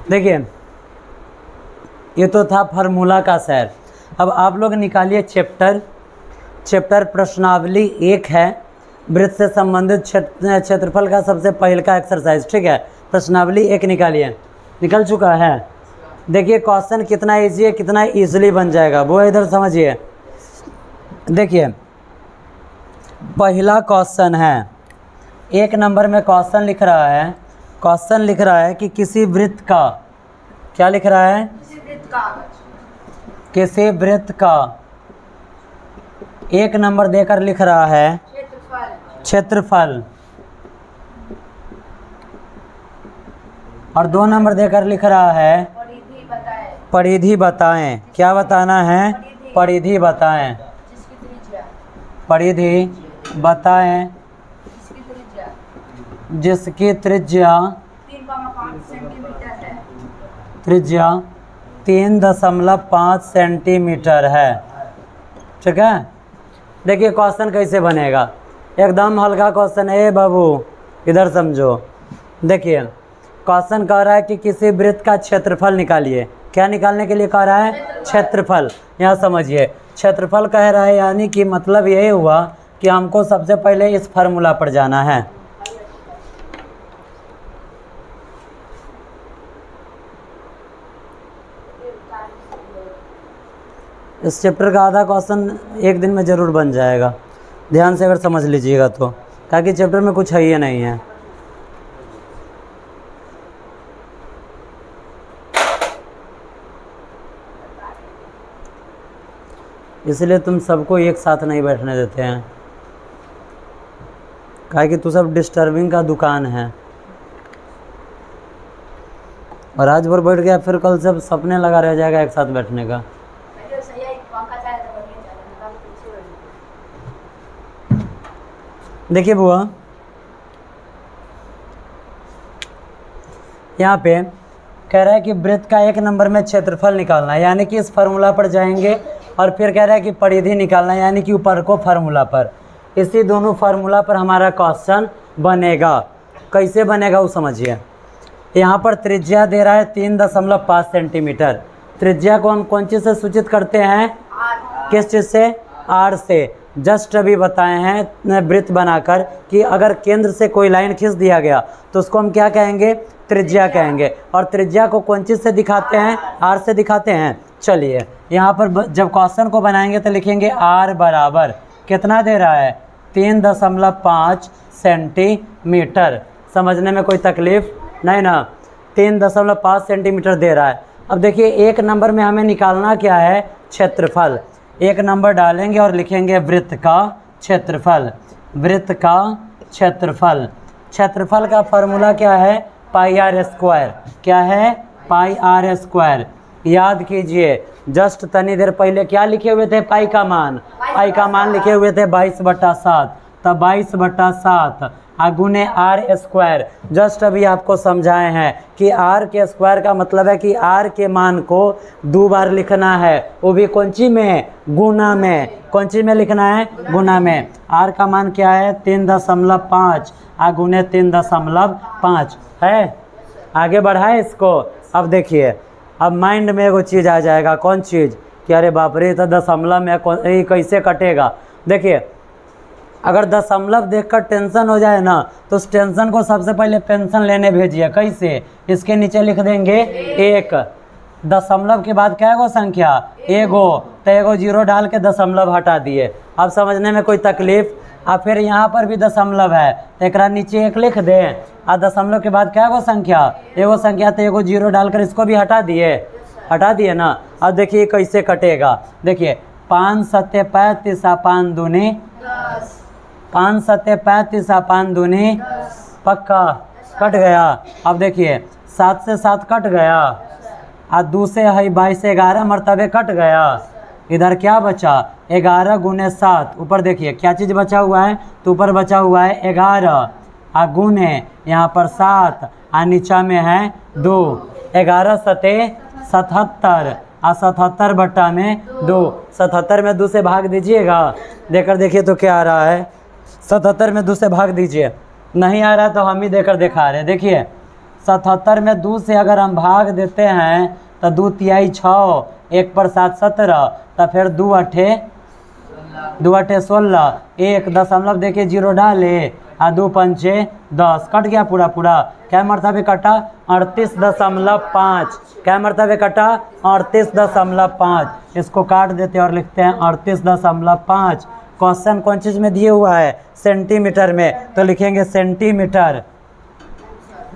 देखिए ये तो था फार्मूला का सैर। अब आप लोग निकालिए चैप्टर प्रश्नावली 1 है, वृत्त से संबंधित क्षेत्रफल का सबसे पहले का एक्सरसाइज। ठीक है, प्रश्नावली 1 निकालिए। निकल चुका है। देखिए क्वेश्चन कितना इजी है, कितना इजीली बन जाएगा वो इधर समझिए। देखिए पहला क्वेश्चन है, 1 नंबर में क्वेश्चन लिख रहा है, कि किसी वृत्त का, क्या लिख रहा है, किसी वृत्त का 1 नंबर देकर लिख रहा है क्षेत्रफल, और 2 नंबर देकर लिख रहा है परिधि बताएं। क्या बताना है, परिधि बताएं, परिधि बताएं जिसकी त्रिज्या 3.5 सेंटीमीटर है। ठीक है, देखिए क्वेश्चन कैसे बनेगा, एकदम हल्का क्वेश्चन है बाबू, इधर समझो। देखिए क्वेश्चन कह रहा है कि किसी वृत्त का क्षेत्रफल निकालिए। क्या निकालने के लिए कह रहा है, क्षेत्रफल। यहाँ समझिए क्षेत्रफल कह रहा है, यानी कि मतलब यही हुआ कि हमको सबसे पहले इस फार्मूला पर जाना है। इस चैप्टर का आधा क्वेश्चन 1 दिन में ज़रूर बन जाएगा, ध्यान से अगर समझ लीजिएगा तो, ताकि चैप्टर में कुछ है ही नहीं है। इसलिए तुम सबको एक साथ नहीं बैठने देते हैं, काहे कि तू सब डिस्टर्बिंग का दुकान है। और आज भर बैठ गया, फिर कल सब सपने लगा रह जाएगा एक साथ बैठने का। देखिए बुआ, यहाँ पे कह रहा है कि वृत्त का 1 नंबर में क्षेत्रफल निकालना है, यानी कि इस फार्मूला पर जाएंगे, और फिर कह रहा है कि परिधि निकालना है, यानी कि ऊपर को फार्मूला पर। इसी दोनों फार्मूला पर हमारा क्वेश्चन बनेगा। कैसे बनेगा वो समझिए। यहाँ पर त्रिज्या दे रहा है 3.5 सेंटीमीटर। त्रिज्या को हम कौन चीज़ से सूचित करते हैं, किस चीज़ से, आर से। जस्ट अभी बताए हैं वृत्त बनाकर कि अगर केंद्र से कोई लाइन खींच दिया गया तो उसको हम क्या कहेंगे, त्रिज्या कहेंगे। और त्रिज्या को कौन चीज़ से दिखाते हैं, आर से दिखाते हैं। चलिए यहाँ पर जब क्वेश्चन को बनाएंगे तो लिखेंगे आर बराबर कितना दे रहा है, 3.5 सेंटीमीटर। समझने में कोई तकलीफ नहीं ना, 3.5 सेंटीमीटर दे रहा है। अब देखिए 1 नंबर में हमें निकालना क्या है, क्षेत्रफल। 1 नंबर डालेंगे और लिखेंगे वृत्त का क्षेत्रफल। वृत्त का क्षेत्रफल, क्षेत्रफल का फार्मूला क्या है, पाई आर स्क्वायर। क्या है, पाई आर स्क्वायर। याद कीजिए जस्ट तनी देर पहले क्या लिखे हुए थे, पाई का मान लिखे हुए थे 22/7। तब 22/7 गुने आर स्क्वायर। जस्ट अभी आपको समझाए हैं कि आर के स्क्वायर का मतलब है कि आर के मान को 2 बार लिखना है, वो भी कौन ची में, गुना में। कौन ची में लिखना है, गुना में। आर का मान क्या है, 3.5 गुने 3.5 है। आगे बढ़ाए इसको। अब देखिए, अब माइंड में एगो चीज़ आ जाएगा, कौन चीज़, कि अरे बाप रे तो दशमलव में कैसे कटेगा। देखिए अगर दशमलव देखकर टेंशन हो जाए ना, तो उस टेंशन को सबसे पहले पेंशन लेने भेजिए। कैसे, इसके नीचे लिख देंगे 1। दशमलव के बाद क्या गो संख्या, एगो, तो एगो 0 डाल के दशमलव हटा दिए। अब समझने में कोई तकलीफ। अब फिर यहाँ पर भी दशमलव है, तो एक नीचे 1 लिख दें, और दशमलव के बाद क्या गो संख्या, एगो संख्या, तो एगो 0 डालकर इसको भी हटा दिए ना। अब देखिए कैसे कटेगा। देखिए 5 7 35 5 दूनी 5 7 35 5 दूनी पक्का कट गया। अब देखिए 7 से 7 कट गया, और 2 से है 22 11 मरतबे कट गया। इधर क्या बचा, 11 गुने 7। ऊपर देखिए क्या चीज़ बचा हुआ है, तो ऊपर बचा हुआ है 11, और गुने यहाँ पर 7, और नीचा में है 2। 11 सते 77, और 77 बट्टा में 2। 77 में 2 से भाग दीजिएगा, देकर देखिए तो क्या आ रहा है, 77 में 2 से भाग दीजिए। नहीं आ रहा तो हम ही देकर दिखा रहे हैं। देखिए 77 में 2 से अगर हम भाग देते हैं तो 2 तिहाई 6, 1 पर 7 17, तो फिर 2 अठे 16, 1 देखिए 0 डाले, 2 पंचे 10, कट गया पूरा पूरा। क्या मरतबे कटा? 38.5। क्या मरतबे कटा? 38.5। इसको काट देते हैं और लिखते हैं 38.5। क्वेश्चन कौन चीज़ में दिए हुआ है? सेंटीमीटर में, तो लिखेंगे सेंटीमीटर।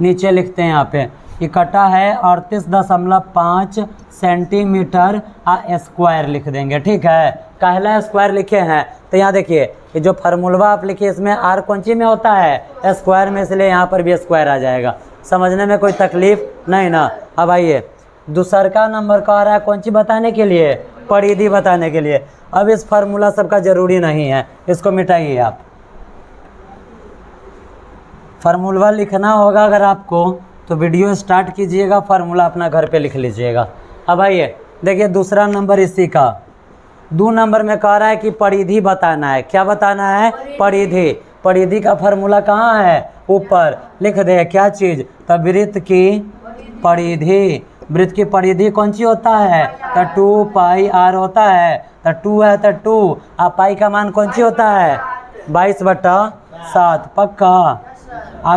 नीचे लिखते हैं यहाँ पे कि कटा है 38.5 सेंटीमीटर स्क्वायर लिख देंगे। ठीक है, कहला स्क्वायर लिखे हैं। तो यहाँ देखिए ये जो फार्मूला आप लिखिए इसमें आर कौन सी में होता है? स्क्वायर में, इसलिए यहाँ पर भी स्क्वायर आ जाएगा। समझने में कोई तकलीफ नहीं ना। अब आइए दूसरा का नंबर कह रहा है कौन सी बताने के लिए? परिधि बताने के लिए। अब इस फार्मूला सबका जरूरी नहीं है, इसको मिटाइए आप। फार्मूला लिखना होगा अगर आपको तो वीडियो स्टार्ट कीजिएगा, फार्मूला अपना घर पे लिख लीजिएगा। अब आइए देखिए दूसरा नंबर इसी का 2 नंबर में कह रहा है कि परिधि बताना है। क्या बताना है? परिधि। परिधि का फार्मूला कहाँ है? ऊपर लिख दे। क्या चीज़? तो वृत्त की परिधि। वृत्त की परिधि कौन सी होता है? तो 2 पाई आर होता है। तो 2 है तो 2, अब पाई का मान कौन सी होता है? 22/7। पक्का।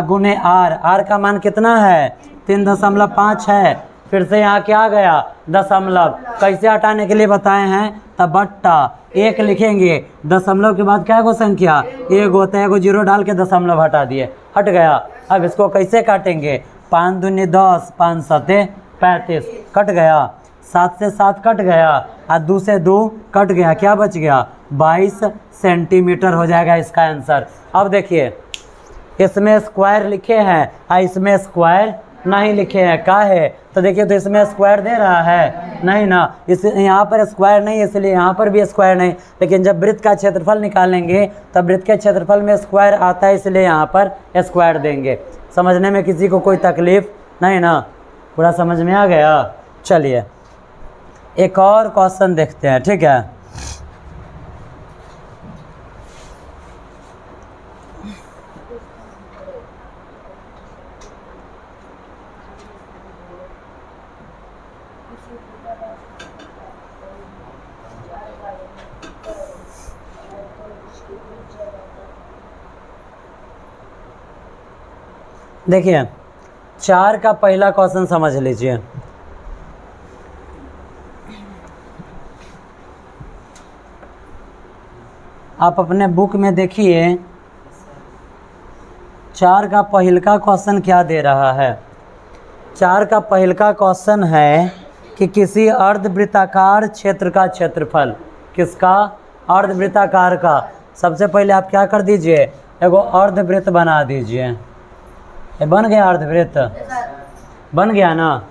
गुने आर, आर का मान कितना है? 3.5 है। फिर से यहाँ क्या गया? दशमलव। कैसे हटाने के लिए बताए हैं? तब बट्टा 1 लिखेंगे, दशमलव के बाद क्या को संख्या? 1 होता है, 1 0 डाल के दशमलव हटा दिए, हट गया। अब इसको कैसे काटेंगे? 5 दूनी 10, 5 सते 35, कट गया। 7 से 7 कट गया, और 2 से 2 कट गया। क्या बच गया? 22 सेंटीमीटर हो जाएगा इसका आंसर। अब देखिए इसमें स्क्वायर लिखे हैं और इसमें स्क्वायर नहीं लिखे हैं। क्या है? तो देखिए तो इसमें स्क्वायर दे रहा है नहीं ना, इस यहाँ पर स्क्वायर नहीं, इसलिए यहाँ पर भी स्क्वायर नहीं। लेकिन जब वृत्त का क्षेत्रफल निकालेंगे तब वृत्त के क्षेत्रफल में स्क्वायर आता है, इसलिए यहाँ पर स्क्वायर देंगे। समझने में किसी को कोई तकलीफ नहीं ना? पूरा समझ में आ गया? चलिए एक और क्वेश्चन देखते हैं। ठीक है, देखिए 4 का पहला क्वेश्चन समझ लीजिए। आप अपने बुक में देखिए 4 का पहला क्वेश्चन क्या दे रहा है। 4 का पहला क्वेश्चन है कि किसी अर्धवृत्ताकार क्षेत्र का क्षेत्रफल। किसका? अर्धवृत्ताकार का। सबसे पहले आप क्या कर दीजिए? एगो अर्धवृत्त बना दीजिए। ये बन गया अर्धवृत्त? बन गया ना।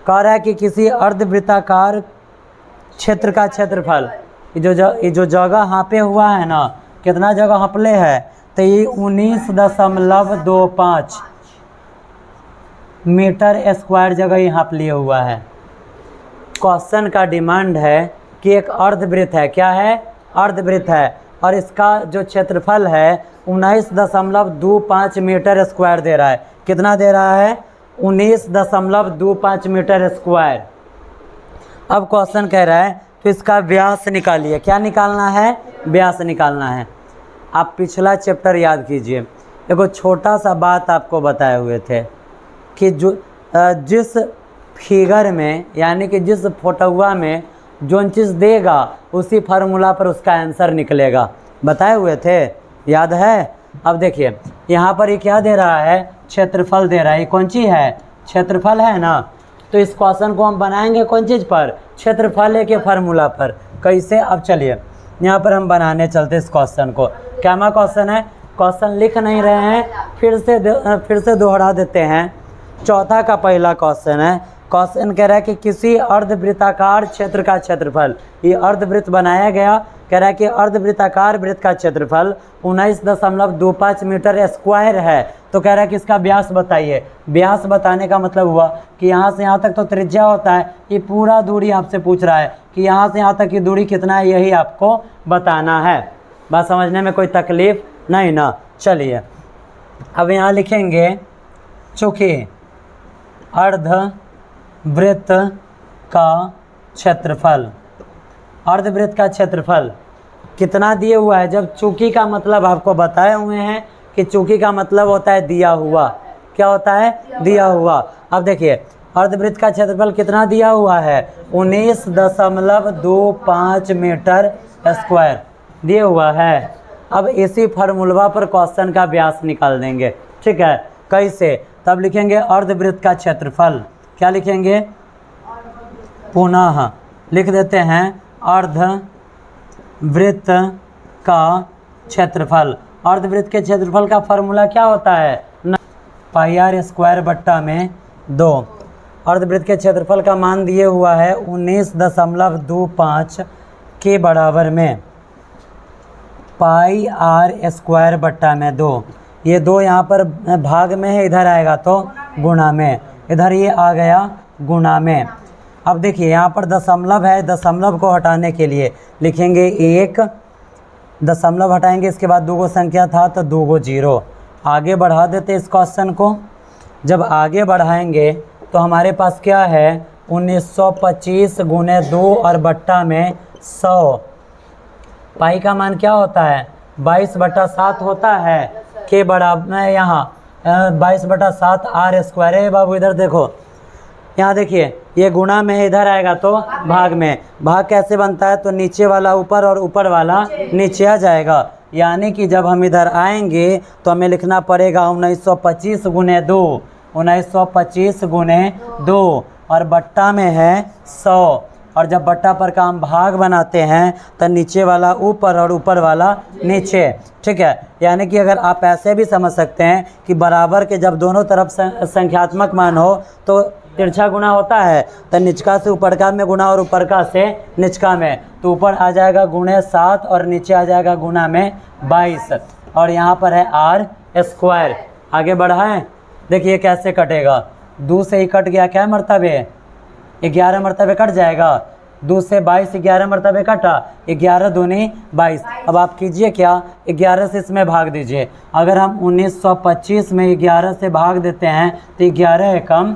कह रहा है कि किसी अर्धवृत्ताकार क्षेत्र का क्षेत्रफल, ये जो जगह हाँपे हुआ है ना, कितना जगह हाँपले है? तो ये 19.25 मीटर स्क्वायर जगह ही हाँप लिए हुआ है। क्वेश्चन का डिमांड है कि एक अर्धवृत्त है। क्या है? अर्धवृत्त है, और इसका जो क्षेत्रफल है 19.25 मीटर स्क्वायर दे रहा है। कितना दे रहा है? 19.25 मीटर स्क्वायर। अब क्वेश्चन कह रहा है तो इसका व्यास निकालिए। क्या निकालना है? व्यास निकालना है। आप पिछला चैप्टर याद कीजिए, एगो छोटा सा बात आपको बताए हुए थे कि जिस फिगर में, यानी कि जिस फोटोआ में जो चीज़ देगा उसी फार्मूला पर उसका आंसर निकलेगा। बताए हुए थे, याद है? अब देखिए यहाँ पर ये क्या दे रहा है? क्षेत्रफल दे रहा है। ये कौन सी है? क्षेत्रफल है ना। तो इस क्वेश्चन को हम बनाएंगे कौन चीज़ पर? क्षेत्रफल के फार्मूला पर। कैसे? अब चलिए यहाँ पर हम बनाने चलते इस क्वेश्चन को। क्या क्वेश्चन है? क्वेश्चन लिख नहीं रहे हैं, फिर से दोहरा देते हैं। चौथा का पहला क्वेश्चन है। क्वेश्चन कह रहा है कि किसी अर्धवृत्ताकार क्षेत्र का क्षेत्रफल, ये अर्धवृत्त बनाया गया, कह रहा है कि अर्धवृत्ताकार वृत्त का क्षेत्रफल 19.25 मीटर स्क्वायर है। तो कह रहा है कि इसका व्यास बताइए। व्यास बताने का मतलब हुआ कि यहाँ से यहाँ तक तो त्रिज्या होता है, ये पूरा दूरी आपसे पूछ रहा है कि यहाँ से यहाँ तक की दूरी कितना है, यही आपको बताना है। बात समझने में कोई तकलीफ नहीं ना। चलिए अब यहाँ लिखेंगे, चूँकि अर्धवृत्त का क्षेत्रफल। अर्धवृत्त का क्षेत्रफल कितना दिए हुआ है? जब चूंकि का मतलब आपको बताए हुए हैं कि चूंकि का मतलब होता है दिया हुआ। क्या होता है? दिया हुआ। अब देखिए अर्धवृत्त का क्षेत्रफल कितना दिया हुआ है? 19.25 मीटर स्क्वायर दिया हुआ है। अब इसी फार्मूला पर क्वेश्चन का व्यास निकाल देंगे। ठीक है, कैसे? तब लिखेंगे अर्धवृत्त का क्षेत्रफल। क्या लिखेंगे? पुनः लिख देते हैं अर्धवृत्त का क्षेत्रफल। अर्धवृत्त के क्षेत्रफल का फार्मूला क्या होता है? पाई आर स्क्वायर बट्टा में 2। अर्धवृत्त के क्षेत्रफल का मान दिए हुआ है 19.25 के बराबर में पाई आर स्क्वायर बट्टा में 2। ये 2 यहाँ पर भाग में है, इधर आएगा तो गुणा में, इधर ये आ गया गुणा में। अब देखिए यहाँ पर दशमलव है, दशमलव को हटाने के लिए लिखेंगे 1, दशमलव हटाएंगे, इसके बाद 2 संख्या था तो 2 0। आगे बढ़ा देते इस क्वेश्चन को। जब आगे बढ़ाएंगे तो हमारे पास क्या है? 1925 गुने 2 और बट्टा में 100। पाई का मान क्या होता है? 22/7 होता है के बराबर में, यहाँ 22/7 आर स्क्वायर है। बाबू इधर देखो, यहाँ देखिए ये गुणा में है, इधर आएगा तो भाग में। भाग कैसे बनता है? तो नीचे वाला ऊपर और ऊपर वाला नीचे आ जाएगा। यानी कि जब हम इधर आएंगे तो हमें लिखना पड़ेगा 1925 गुने 2, 1925 गुने 2 और बट्टा में है 100। और जब बट्टा पर का हम भाग बनाते हैं तो नीचे वाला ऊपर और ऊपर वाला नीचे। ठीक है, यानी कि अगर आप ऐसे भी समझ सकते हैं कि बराबर के जब दोनों तरफ संख्यात्मक मान हो तो तिरछा गुना होता है, तो निचका से ऊपर का में गुना और ऊपर का से निचका में, तो ऊपर आ जाएगा गुणे 7 और नीचे आ जाएगा गुना में 22। और यहाँ पर है आर स्क्वायर। आगे बढ़ाएं, देखिए कैसे कटेगा। 2 से ही कट गया, क्या मरतबे? 11 मरतबे कट जाएगा। 2 से 22 11 मरतबे कटा, 11 दूनी 22। अब आप कीजिए क्या? 11 से इसमें भाग दीजिए। अगर हम 1925 में 11 से भाग देते हैं तो 11 एकम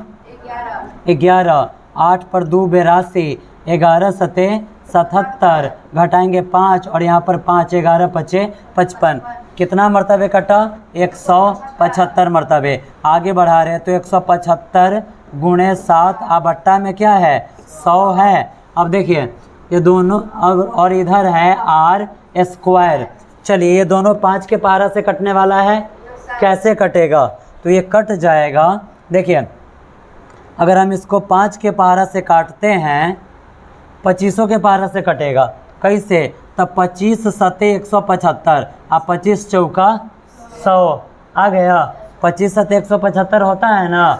11, 8 पर 2 82, 11 सते 77, घटाएंगे 5 और यहाँ पर 5, 11 5 55। कितना मरतबे कटा? 175 मरतबे। आगे बढ़ा रहे हैं तो 175 गुणे 7 बट्टा में क्या है? 100 है। अब देखिए ये दोनों, अब और इधर है आर स्क्वायर। चलिए ये दोनों 5 के पारा से कटने वाला है। कैसे कटेगा? तो ये कट जाएगा। देखिए अगर हम इसको 5 के पारा से काटते हैं, 25 के पारा से कटेगा। कैसे? तब 25 सते 175, अब 25 चौका 100 आ गया। 25 सते 175 होता है ना।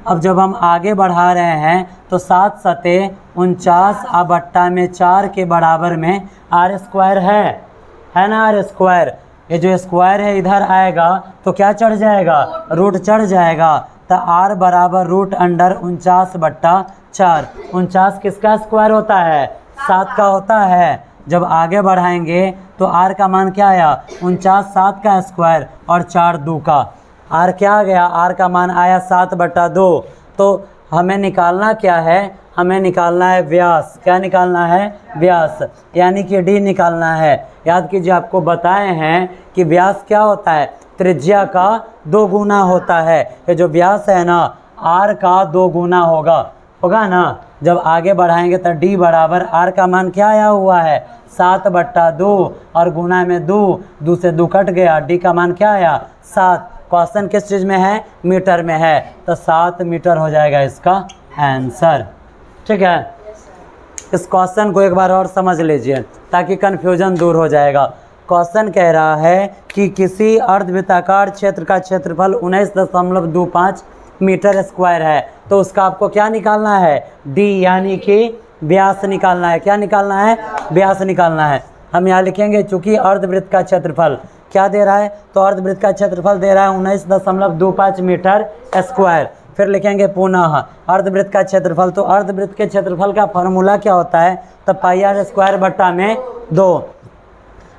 अब जब हम आगे बढ़ा रहे हैं तो 7 सते 49 बट्टा में 4 के बराबर में आर स्क्वायर है ना। आर स्क्वायर, ये जो स्क्वायर है इधर आएगा तो क्या चढ़ जाएगा? रूट चढ़ जाएगा। तो आर बराबर रूट अंडर 49/4। 49 किसका स्क्वायर होता है? 7 का होता है। जब आगे बढ़ाएंगे तो आर का मान क्या आया? 49 7 का स्क्वायर और 4 2 का। आर क्या आ गया? आर का मान आया 7/2। तो हमें निकालना क्या है? हमें निकालना है व्यास। क्या निकालना है? व्यास, यानी कि डी निकालना है। याद कीजिए आपको बताए हैं कि व्यास क्या होता है? त्रिज्या का 2 गुना होता है। ये जो व्यास है ना, आर का 2 गुना होगा ना। जब आगे बढ़ाएंगे तो डी बराबर आर का मान क्या आया हुआ है? 7/2 और गुना में 2 से 2 कट गया। डी का मान क्या आया? 7। क्वेश्चन किस चीज़ में है? मीटर में है, तो 7 मीटर हो जाएगा इसका आंसर। ठीक है, इस क्वेश्चन को एक बार और समझ लीजिए ताकि कन्फ्यूजन दूर हो जाएगा। क्वेश्चन कह रहा है कि किसी अर्धवृत्ताकार क्षेत्र का क्षेत्रफल 19.25 मीटर स्क्वायर है, तो उसका आपको क्या निकालना है? डी, यानी कि व्यास निकालना है। क्या निकालना है? व्यास निकालना है। हम यहाँ लिखेंगे चूँकि अर्धवृत्त का क्षेत्रफल क्या दे रहा है? तो अर्धवृत्त का क्षेत्रफल दे रहा है 19.25 मीटर स्क्वायर। फिर लिखेंगे पुनः अर्धवृत्त का क्षेत्रफल। तो अर्धवृत्त के क्षेत्रफल का फार्मूला क्या होता है? तो पाई आर स्क्वायर बट्टा में 2।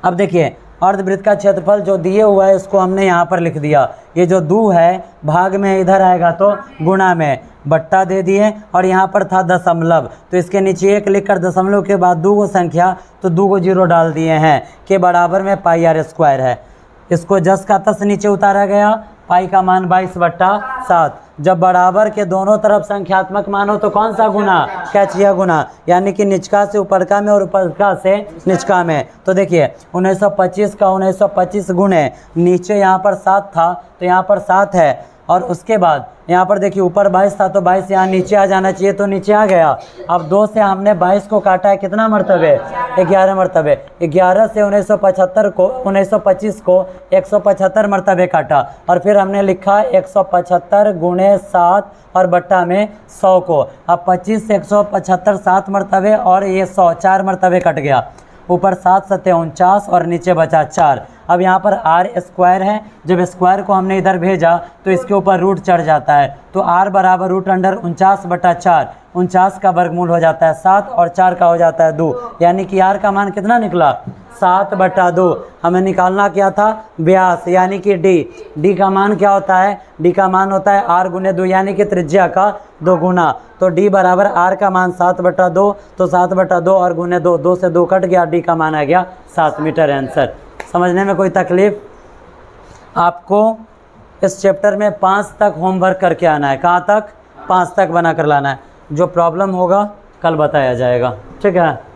अब देखिए अर्धवृत्त का क्षेत्रफल जो दिए हुआ है उसको हमने यहाँ पर लिख दिया। ये जो 2 है भाग में इधर आएगा तो गुणा में, बट्टा दे दिए और यहाँ पर था दशमलव, तो इसके नीचे 1 लिखकर दशमलव के बाद 2 को संख्या तो 2 को 0 डाल दिए हैं के बराबर में पाई आर स्क्वायर है। इसको जस का तस नीचे उतारा गया, पाई का मान 22/7। जब बराबर के दोनों तरफ संख्यात्मक मान हो तो कौन सा गुना, कैचिया गुना, यानी कि निचका से ऊपरका में और ऊपरका से निचका में। तो देखिए 1925 का 1925 गुणे नीचे यहाँ पर 7 था तो यहाँ पर 7 है, और उसके बाद यहाँ पर देखिए ऊपर 22 था तो 22 यहाँ नीचे आ जाना चाहिए तो नीचे आ गया। अब 2 से हमने 22 को काटा है कितना मरतबे, 11 मरतबे। 11 से 1925 को 175 मरतबे काटा और फिर हमने लिखा 175 गुणे 7 और बट्टा में 100 को। अब 25 से 175 7 मरतबे और ये 100 4 मरतबे कट गया। ऊपर 7 7 49 और नीचे बचा 4। अब यहाँ पर आर स्क्वायर है, जब स्क्वायर को हमने इधर भेजा तो इसके ऊपर रूट चढ़ जाता है, तो आर बराबर रूट अंडर 49/4। 49 का वर्गमूल हो जाता है 7 और 4 का हो जाता है 2, यानी कि आर का मान कितना निकला 7/2। हमें निकालना क्या था व्यास, यानी कि डी का मान क्या होता है, डी का मान होता है आर गुने 2 यानी कि त्रिज्या का 2 गुना। तो डी बराबर आर का मान 7/2, तो 7/2 और गुने 2, 2 से 2 कट गया, डी का मान आ गया 7 मीटर आंसर। समझने में कोई तकलीफ? आपको इस चैप्टर में 5 तक होमवर्क करके आना है। कहाँ तक? 5 तक बना कर लाना है। जो प्रॉब्लम होगा कल बताया जाएगा, ठीक है।